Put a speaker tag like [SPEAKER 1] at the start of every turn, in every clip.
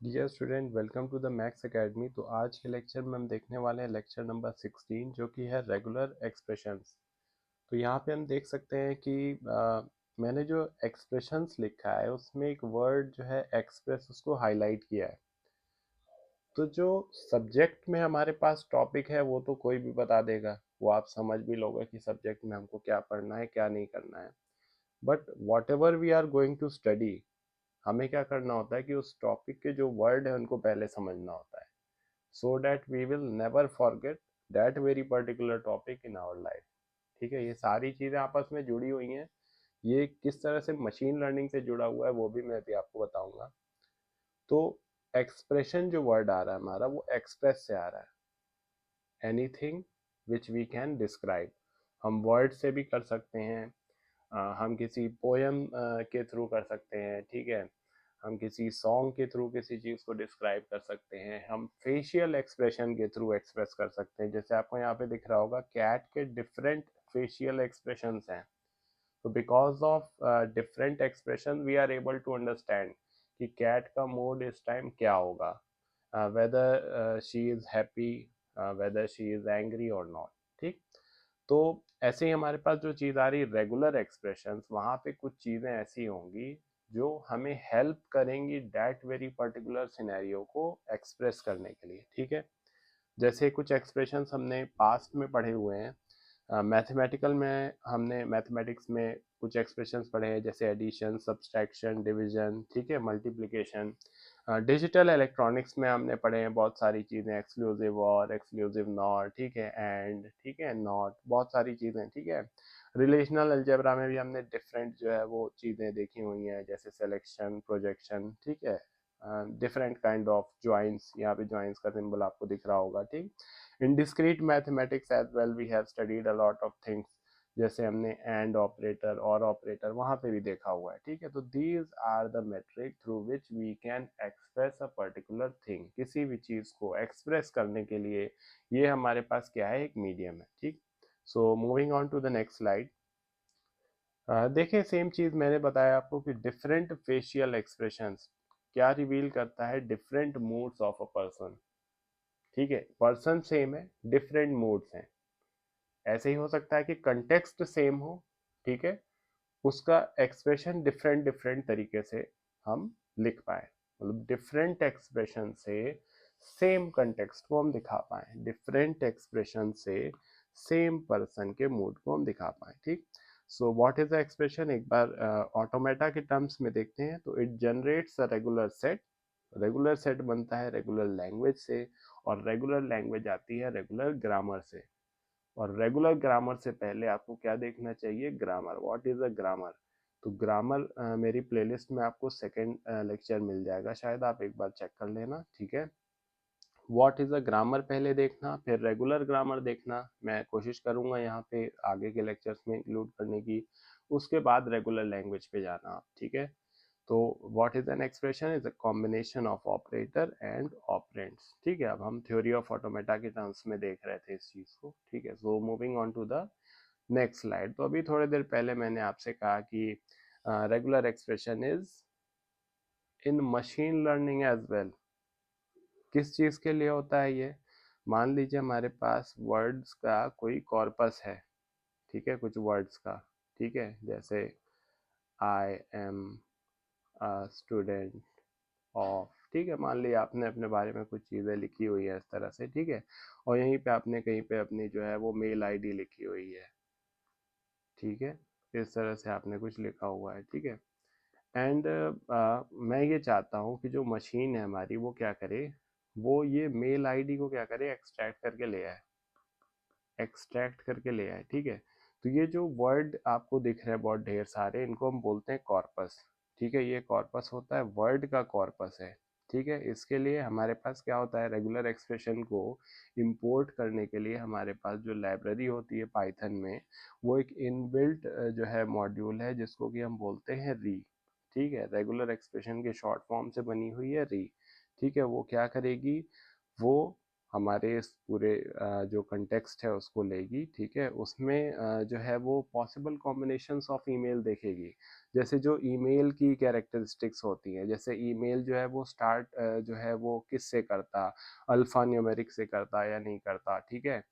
[SPEAKER 1] Dear student, welcome to the maths academy. तो आज के लेक्चर में हम देखने वाले हैं लेक्चर नंबर 16 जो कि है रेगुलर एक्सप्रेशंस। तो यहाँ पे हम देख सकते हैं कि मैंने जो एक्सप्रेशंस लिखा है उसमें एक वर्ड जो है एक्सप्रेस उसको हाईलाइट किया है। तो जो सब्जेक्ट में हमारे पास टॉपिक है वो तो कोई भी बता देगा, वो आप समझ भी लोगे कि सब्जेक्ट में हमको क्या पढ़ना है क्या नहीं करना है। But whatever we are going to study, हमें क्या करना होता है कि उस टॉपिक के जो वर्ड है उनको पहले समझना होता है, so that we will never forget that very particular topic in our life। ठीक है, ये सारी चीज़ें आपस में जुड़ी हुई हैं। ये किस तरह से मशीन लर्निंग से जुड़ा हुआ है वो भी मैं अभी आपको बताऊंगा। तो एक्सप्रेशन जो वर्ड आ रहा है हमारा वो एक्सप्रेस से आ रहा है, anything which we can describe. हम वर्ड से भी कर सकते हैं, हम किसी पोयम के थ्रू कर सकते हैं, ठीक है, हम किसी सॉन्ग के थ्रू किसी चीज़ को डिस्क्राइब कर सकते हैं, हम फेशियल एक्सप्रेशन के थ्रू एक्सप्रेस कर सकते हैं। जैसे आपको यहाँ पे दिख रहा होगा कैट के डिफरेंट फेशियल एक्सप्रेशंस हैं। तो because of different expression we are able to understand कि कैट का मूड इस टाइम क्या होगा, whether she is happy, whether she is angry और नॉट। ठीक, तो ऐसे ही हमारे पास जो चीज़ आ रही रेगुलर एक्सप्रेशंस, वहाँ पे कुछ चीज़ें ऐसी होंगी जो हमें हेल्प करेंगी डैट वेरी पर्टिकुलर सिनेरियो को एक्सप्रेस करने के लिए। ठीक है, जैसे कुछ एक्सप्रेशंस हमने पास्ट में पढ़े हुए हैं, मैथमेटिकल में हमने मैथमेटिक्स में कुछ एक्सप्रेशंस पढ़े हैं जैसे एडिशन, सब्सट्रैक्शन, डिवीजन, ठीक है, मल्टीप्लिकेशन। डिजिटल इलेक्ट्रॉनिक्स में हमने पढ़े हैं बहुत सारी चीज़ें, एक्सक्लूसिव और एक्सक्लूसिव नॉट, ठीक है, एंड, ठीक है, नॉट, बहुत सारी चीज़ें। ठीक है, रिलेशनल अलजेब्रा में भी हमने डिफरेंट जो है वो चीज़ें देखी हुई हैं जैसे सिलेक्शन, प्रोजेक्शन, ठीक है, डिफरेंट काइंड ऑफ ज्वाइंट्स, यहाँ पे ज्वाइंट्स का सिंबल आपको दिख रहा होगा। ठीक, in discrete mathematics as well we have studied a lot of things, जैसे हमने एंड ऑपरेटर और ऑपरेटर वहाँ पे भी देखा हुआ है। ठीक है, तो these are the metric through which we can express a particular thing. किसी भी चीज़ को एक्सप्रेस करने के लिए ये हमारे पास क्या है, एक मीडियम है। ठीक, so moving on to the next slide. देखिए, सेम चीज़ मैंने बताया आपको कि डिफरेंट फेशियल एक्सप्रेशंस क्या रिवील करता है, different moods of a person. ठीक है, पर्सन सेम है, डिफरेंट मूड्स हैं। ऐसे ही हो सकता है कि कंटेक्स्ट सेम हो, ठीक है, उसका एक्सप्रेशन डिफरेंट डिफरेंट तरीके से हम लिख पाए, मतलब डिफरेंट एक्सप्रेशन से सेम कंटेक्स्ट को हम दिखा पाए, डिफरेंट एक्सप्रेशन से सेम पर्सन के मूड को हम दिखा पाए। ठीक, so what is the expression, एक बार ऑटोमेटा के टर्म्स में देखते हैं। तो it generates a regular set, regular set बनता है रेगुलर लैंग्वेज से, और रेगुलर लैंग्वेज आती है रेगुलर ग्रामर से। और रेगुलर ग्रामर से पहले आपको क्या देखना चाहिए, grammar. What is a grammar? तो ग्रामर मेरी प्लेलिस्ट में आपको सेकंड लेक्चर मिल जाएगा, शायद आप एक बार चेक कर लेना। ठीक है, व्हाट इज अ ग्रामर पहले देखना, फिर रेगुलर ग्रामर देखना। मैं कोशिश करूंगा यहाँ पे आगे के लेक्चर्स में इंक्लूड करने की, उसके बाद रेगुलर लैंग्वेज पे जाना आप। ठीक है, तो what is an expression, is a combination of operator and operands. ठीक है, अब हम थ्योरी ऑफ ऑटोमेटा के टर्म्स में देख रहे थे इस चीज को। ठीक है, so moving on to the next slide. तो अभी थोड़ी देर पहले मैंने आपसे कहा कि regular expression is in machine learning as well. किस चीज के लिए होता है ये? मान लीजिए हमारे पास वर्ड्स का कोई कॉर्पस है, ठीक है, कुछ वर्ड्स का, ठीक है, जैसे आई एम स्टूडेंट ऑफ, ठीक है, मान लिया आपने अपने बारे में कुछ चीज़ें लिखी हुई है इस तरह से। ठीक है, और यहीं पे आपने कहीं पे अपनी जो है वो मेल आईडी लिखी हुई है। ठीक है, इस तरह से आपने कुछ लिखा हुआ है। ठीक है, एंड मैं ये चाहता हूँ कि जो मशीन है हमारी वो क्या करे, वो ये मेल आईडी को क्या करे, एक्सट्रैक्ट करके ले आए, एक्सट्रैक्ट करके ले आए। ठीक है, तो ये जो वर्ड आपको दिख रहे हैं बहुत ढेर सारे, इनको हम बोलते हैं कॉर्पस। ठीक है, ये कॉर्पस होता है, वर्ड का कॉर्पस है। ठीक है, इसके लिए हमारे पास क्या होता है, रेगुलर एक्सप्रेशन को इंपोर्ट करने के लिए हमारे पास जो लाइब्रेरी होती है पाइथन में, वो एक इनबिल्ट जो है मॉड्यूल है जिसको कि हम बोलते हैं री। ठीक है, रेगुलर एक्सप्रेशन के शॉर्ट फॉर्म से बनी हुई है री। ठीक है, वो क्या करेगी, वो हमारे इस पूरे जो कंटेक्स्ट है उसको लेगी, ठीक है। उसमें जो है वो पॉसिबल कॉम्बिनेशंस ऑफ ईमेल देखेगी। जैसे जो ईमेल की कैरेक्टरिस्टिक्स होती हैं, जैसे ईमेल जो है वो स्टार्ट जो है वो किस से करता, अल्फ़ा न्यूमेरिक से करता या नहीं करता, ठीक है।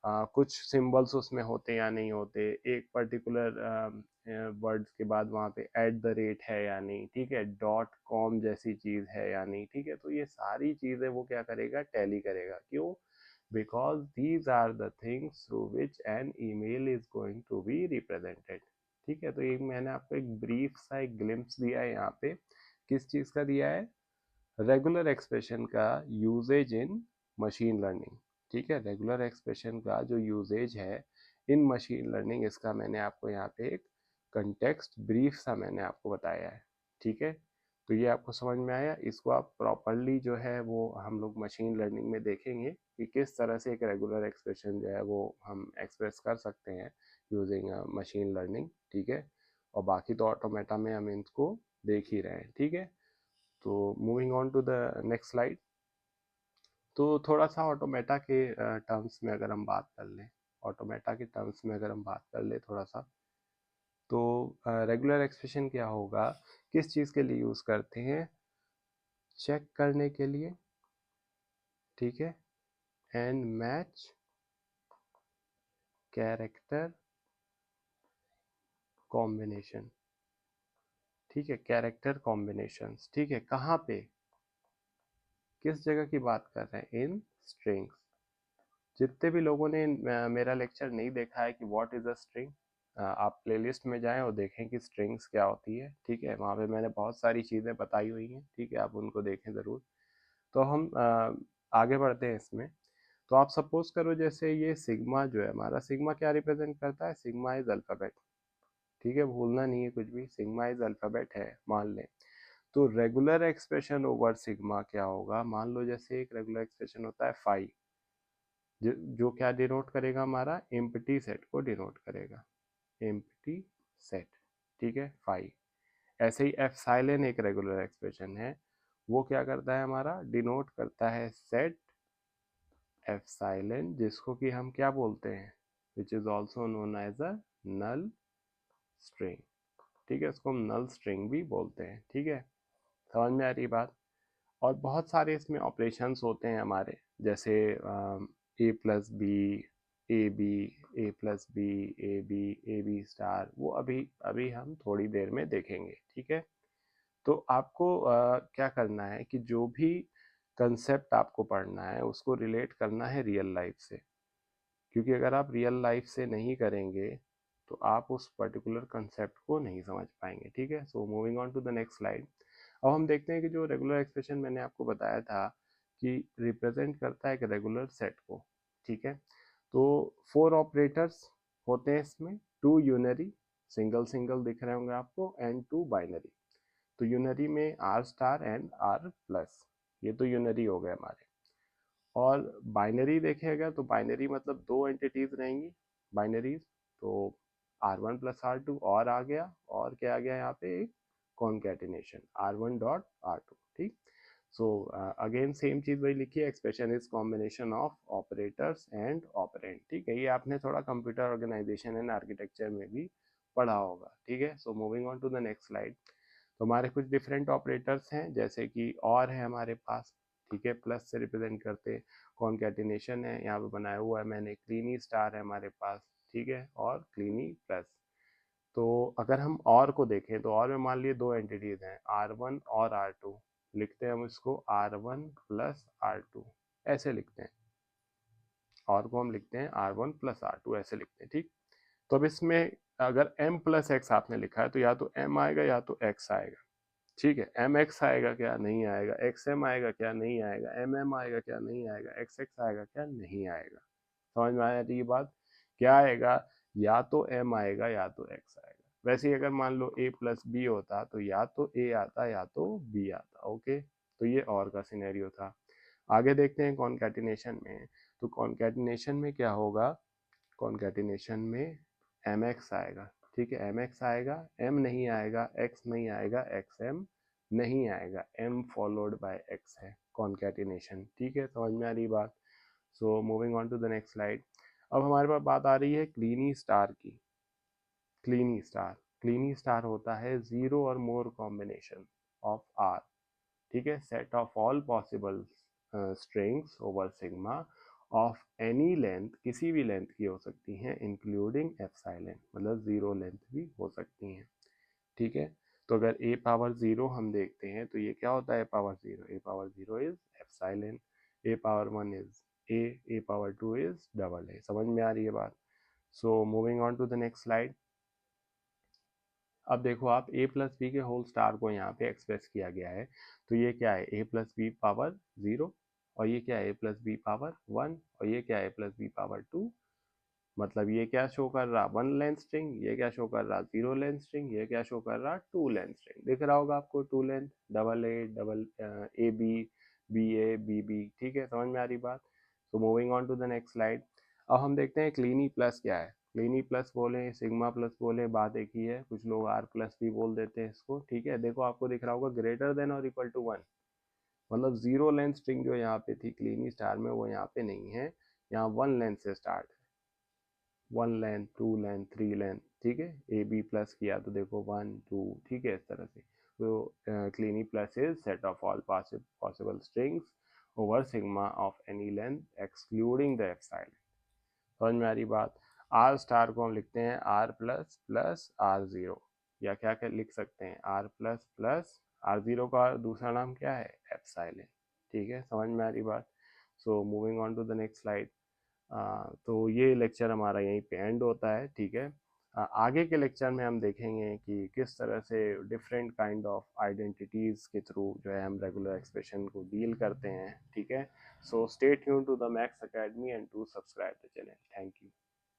[SPEAKER 1] कुछ सिंबल्स उसमें होते या नहीं होते, एक पर्टिकुलर वर्ड्स के बाद वहाँ पे एट द रेट है या नहीं, ठीक है, डॉट कॉम जैसी चीज़ है या नहीं, ठीक है। तो ये सारी चीज़ें वो क्या करेगा, टैली करेगा। क्यों? Because these are the things through which an email is going to be represented, ठीक है। तो ये मैंने आपको एक ब्रीफ सा एक ग्लिम्स दिया है यहाँ पे, किस चीज़ का दिया है, रेगुलर एक्सप्रेशन का यूजेज इन मशीन लर्निंग, ठीक है। रेगुलर एक्सप्रेशन का जो यूजेज है इन मशीन लर्निंग, इसका मैंने आपको यहाँ पे एक कंटेक्स्ट ब्रीफ सा मैंने आपको बताया है, ठीक है। तो ये आपको समझ में आया। इसको आप प्रॉपरली जो है वो हम लोग मशीन लर्निंग में देखेंगे कि किस तरह से एक रेगुलर एक्सप्रेशन जो है वो हम एक्सप्रेस कर सकते हैं यूजिंग मशीन लर्निंग, ठीक है। और बाकी तो ऑटोमेटा में हम इनको देख ही रहे हैं, ठीक है। तो moving on to the next slide. तो थोड़ा सा ऑटोमेटा के टर्म्स में अगर हम बात कर लें, ऑटोमेटा के टर्म्स में अगर हम बात कर लें थोड़ा सा, तो रेगुलर एक्सप्रेशन क्या होगा, किस चीज़ के लिए यूज़ करते हैं, चेक करने के लिए, ठीक है, एंड मैच कैरेक्टर कॉम्बिनेशन, ठीक है, कैरेक्टर कॉम्बिनेशंस, ठीक है। कहाँ पे, किस जगह की बात कर रहे हैं, इन स्ट्रिंग्स। जितने भी लोगों ने मेरा लेक्चर नहीं देखा है कि व्हाट इज़ अ स्ट्रिंग, आप प्लेलिस्ट में जाएं और देखें कि स्ट्रिंग्स क्या होती है, ठीक है। वहाँ पे मैंने बहुत सारी चीज़ें बताई हुई हैं, ठीक है, आप उनको देखें ज़रूर। तो हम आगे बढ़ते हैं इसमें। तो आप सपोज करो जैसे ये सिग्मा जो है हमारा, सिग्मा क्या रिप्रेजेंट करता है, सिग्मा इज अल्फ़ाबेट, ठीक है, भूलना नहीं है कुछ भी, सिग्मा इज अल्फ़ाबेट है मान लें। तो रेगुलर एक्सप्रेशन ओवर सिग्मा क्या होगा, मान लो जैसे एक रेगुलर एक्सप्रेशन होता है फाई, जो क्या डिनोट करेगा, हमारा एम्प्टी सेट को डिनोट करेगा, एम्प्टी सेट, ठीक है, फाई। ऐसे ही एप्सिलॉन एक रेगुलर एक्सप्रेशन है, वो क्या करता है, हमारा डिनोट करता है सेट एप्सिलॉन, जिसको कि हम क्या बोलते हैं, which is also known as a null string, ठीक है, उसको हम नल स्ट्रिंग भी बोलते हैं, ठीक है। समझ में आ रही बात। और बहुत सारे इसमें ऑपरेशंस होते हैं हमारे, जैसे A plus B, A B, A plus B, A B star, वो अभी अभी हम थोड़ी देर में देखेंगे, ठीक है। तो आपको क्या करना है कि जो भी कंसेप्ट आपको पढ़ना है उसको रिलेट करना है रियल लाइफ से, क्योंकि अगर आप रियल लाइफ से नहीं करेंगे तो आप उस पर्टिकुलर कंसेप्ट को नहीं समझ पाएंगे, ठीक है। So moving on to the next slide. अब हम देखते हैं कि जो रेगुलर एक्सप्रेशन मैंने आपको बताया था कि रिप्रेजेंट करता है एक रेगुलर सेट को, ठीक है। तो 4 ऑपरेटर्स होते हैं इसमें, 2 यूनरी, सिंगल सिंगल दिख रहे होंगे आपको, एंड 2 बाइनरी। तो यूनरी में R star and R plus, ये तो यूनरी हो गए हमारे। और बाइनरी देखेगा तो बाइनरी मतलब दो एंटिटीज रहेंगी बाइनरीज, तो R1 प्लस R2 और आ गया, और क्या आ गया यहाँ पे, एक कॉन्केटिनेशन R1 डॉट R2, ठीक। सो अगेन सेम चीज वही लिखी है, expression is combination of operators and operand, ठीक है। ये आपने थोड़ा कंप्यूटर ऑर्गेनाइजेशन एंड आर्किटेक्चर में भी पढ़ा होगा, ठीक है। So moving on to the next slide. तो हमारे कुछ डिफरेंट ऑपरेटर्स हैं, जैसे कि और है हमारे पास, ठीक है, प्लस से रिप्रेजेंट करते, कॉन्केटिनेशन है, यहाँ पे बनाया हुआ है मैंने, क्लीनी स्टार है हमारे पास, ठीक है, और क्लीनी प्लस। तो अगर हम और को देखें तो और में मान लिए दो एंटिटीज हैं, R1 और R2, लिखते हैं हम इसको R1 प्लस R2, ऐसे लिखते हैं, और को हम लिखते हैं R1 प्लस R2, ऐसे लिखते हैं, ठीक। तो अब इसमें अगर m प्लस एक्स आपने लिखा है तो या तो m आएगा या तो x आएगा, ठीक है। एम एक्स आएगा क्या, नहीं आएगा। एक्स एम आएगा क्या, नहीं आएगा। एम एम आएगा क्या, नहीं आएगा। एक्स एक्स आएगा क्या, नहीं आएगा। समझ में आया ये बात, क्या आएगा, या तो एम आएगा या तो एक्स आएगा। वैसे ही अगर मान लो ए प्लस बी होता तो या तो ए आता या तो बी आता, ओके। तो ये और का सिनेरियो था। आगे देखते हैं कॉन्कैटिनेशन में। तो कॉन्कैटिनेशन में क्या होगा, कॉन्कैटिनेशन में एम एक्स आएगा, ठीक है, एम एक्स आएगा, एम नहीं आएगा, एक्स नहीं आएगा, एक्स एम नहीं आएगा, एम फॉलोड बाय एक्स है कॉन्कैटिनेशन, ठीक है। समझ में आ रही बात। So moving on to the next slide. अब हमारे पास बात आ रही है क्लीनी स्टार की। क्लीनी स्टार होता है जीरो और मोर कॉम्बिनेशन ऑफ आर, ठीक है, set of all possible strings over sigma of any length, किसी भी लेंथ की हो सकती हैं, इंक्लूडिंग एप्सिलॉन, मतलब जीरो लेंथ भी हो सकती हैं, ठीक है। तो अगर ए पावर जीरो हम देखते हैं तो ये क्या होता है, A power zero, A power zero is epsilon, A power one is A, A power two is double A. समझ में आ रही है बात। So moving on to the next slide. अब देखो आप a प्लस बी के होल स्टार को यहाँ पे एक्सप्रेस किया गया है, तो ये क्या है, a plus B power zero, और ये क्या है, a plus B power one, और ये क्या है, a plus B power two. मतलब ये क्या शो कर रहा, वन लेंथ स्ट्रिंग, ये क्या शो कर रहा, जीरो लेंथ स्ट्रिंग, ये क्या शो कर रहा, टू लेंथ स्ट्रिंग। दिख रहा होगा आपको, two length, double A, double A B, B A, B B, ठीक है, समझ में आ रही बात। So moving on to the next slide. अब हम देखते हैं क्लीनी प्लस क्या है। क्लीनी प्लस बोले, सिग्मा प्लस बोले, बात एक ही है, कुछ लोग आर प्लस भी बोल देते हैं इसको, ठीक है। देखो आपको दिख रहा होगा ग्रेटर देन और इक्वल टू वन, मतलब जीरो लेंथ स्ट्रिंग जो यहाँ पे थी क्लीनी स्टार में वो यहाँ पे नहीं है, यहाँ वन लेंथ से start, one length, two length, three length, ठीक है। ए बी प्लस किया तो देखो वन टू, ठीक है, इस तरह से। तो Kleene plus is set of all possible strings over sigma of any length excluding the epsilon. समझ में आ रही बात। आर स्टार को हम लिखते हैं R plus plus R zero, या क्या क्या लिख सकते हैं, R plus plus R zero का दूसरा नाम क्या है, एप्सिलॉन, ठीक है, समझ में आ रही बात। So moving on to the next slide. तो ये लेक्चर हमारा यहीं पे एंड होता है, ठीक है। आगे के लेक्चर में हम देखेंगे कि किस तरह से डिफरेंट काइंड ऑफ आइडेंटिटीज़ के थ्रू जो है हम रेगुलर एक्सप्रेशन को डील करते हैं, ठीक है। So stay tune to the maths academy and to subscribe the channel. Thank you.